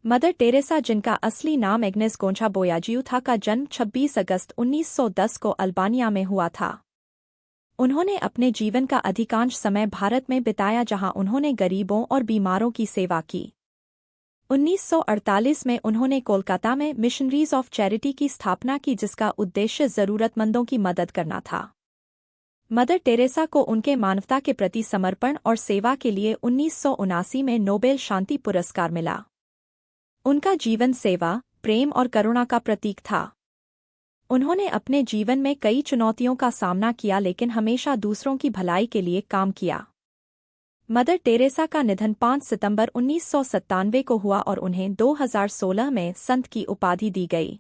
Mother Teresa, जिनका असली नाम एग्नेस गोंछा बोयाजियू था, का जन्म 26 अगस्त 1910 को अल्बानिया में हुआ था। उन्होंने अपने जीवन का अधिकांश समय भारत में बिताया, जहां उन्होंने गरीबों और बीमारों की सेवा की। 1948 में उन्होंने कोलकाता में मिशनरीज ऑफ चैरिटी की स्थापना की, जिसका उद्देश्य जरूरतमंदों की मदद करना था। मदर टेरेसा को उनके मानवता के प्रति समर्पण और सेवा के लिए 1979 में नोबेल शांति पुरस्कार मिला। उनका जीवन सेवा, प्रेम और करुणा का प्रतीक था। उन्होंने अपने जीवन में कई चुनौतियों का सामना किया, लेकिन हमेशा दूसरों की भलाई के लिए काम किया। मदर टेरेसा का निधन 5 सितंबर 1997 को हुआ और उन्हें 2016 में संत की उपाधि दी गई।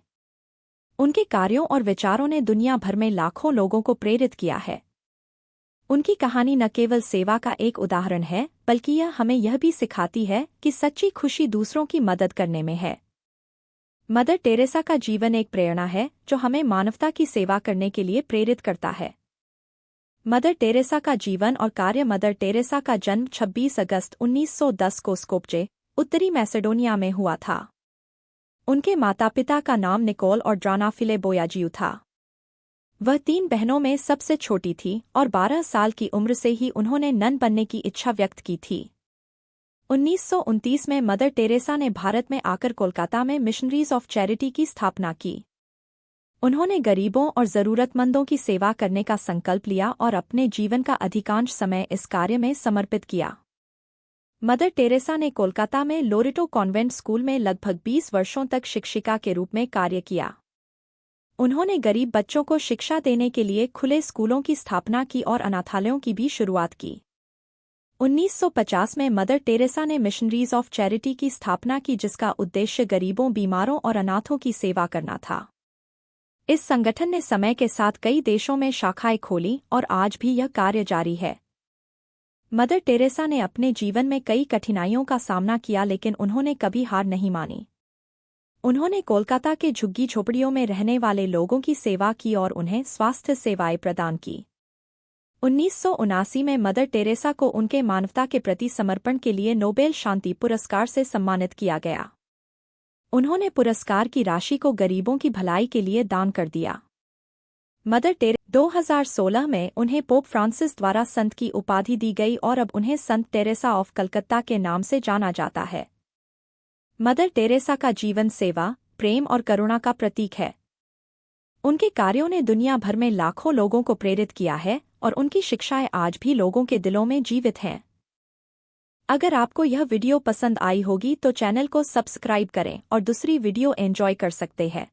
उनके कार्यों और विचारों ने दुनिया भर में लाखों लोगों को प्रेरित किया है। उनकी कहानी न केवल सेवा का एक उदाहरण है, बल्कि यह हमें यह भी सिखाती है कि सच्ची खुशी दूसरों की मदद करने में है। मदर टेरेसा का जीवन एक प्रेरणा है जो हमें मानवता की सेवा करने के लिए प्रेरित करता है। मदर टेरेसा का जीवन और कार्य। मदर टेरेसा का जन्म 26 अगस्त 1910 को स्कोप्जे, उत्तरी मैसेडोनिया में हुआ था। उनके माता-पिता का नाम निकोल और ड्राना फिले बोयाजियू था। वह 3 बहनों में सबसे छोटी थी और 12 साल की उम्र से ही उन्होंने नन बनने की इच्छा व्यक्त की थी। 1929 में मदर टेरेसा ने भारत में आकर कोलकाता में मिशनरीज ऑफ चैरिटी की स्थापना की। उन्होंने गरीबों और जरूरतमंदों की सेवा करने का संकल्प लिया और अपने जीवन का अधिकांश समय इस कार्य में समर्पित किया। मदर टेरेसा ने कोलकाता में लोरेटो कॉन्वेंट स्कूल में लगभग 20 वर्षों तक शिक्षिका के रूप में कार्य किया। उन्होंने गरीब बच्चों को शिक्षा देने के लिए खुले स्कूलों की स्थापना की और अनाथालयों की भी शुरुआत की। 1950 में मदर टेरेसा ने मिशनरीज ऑफ चैरिटी की स्थापना की, जिसका उद्देश्य गरीबों, बीमारों और अनाथों की सेवा करना था। इस संगठन ने समय के साथ कई देशों में शाखाएं खोली और आज भी यह कार्य जारी है। मदर टेरेसा ने अपने जीवन में कई कठिनाइयों का सामना किया, लेकिन उन्होंने कभी हार नहीं मानी। उन्होंने कोलकाता के झुग्गी झोपड़ियों में रहने वाले लोगों की सेवा की और उन्हें स्वास्थ्य सेवाएं प्रदान की। 1979 में मदर टेरेसा को उनके मानवता के प्रति समर्पण के लिए नोबेल शांति पुरस्कार से सम्मानित किया गया। उन्होंने पुरस्कार की राशि को गरीबों की भलाई के लिए दान कर दिया। मदर टेरेसा 2016 में उन्हें पोप फ्रांसिस द्वारा संत की उपाधि दी गई और अब उन्हें संत टेरेसा ऑफ कलकत्ता के नाम से जाना जाता है। मदर टेरेसा का जीवन सेवा, प्रेम और करुणा का प्रतीक है। उनके कार्यों ने दुनिया भर में लाखों लोगों को प्रेरित किया है और उनकी शिक्षाएं आज भी लोगों के दिलों में जीवित हैं। अगर आपको यह वीडियो पसंद आई होगी तो चैनल को सब्सक्राइब करें और दूसरी वीडियो एंजॉय कर सकते हैं।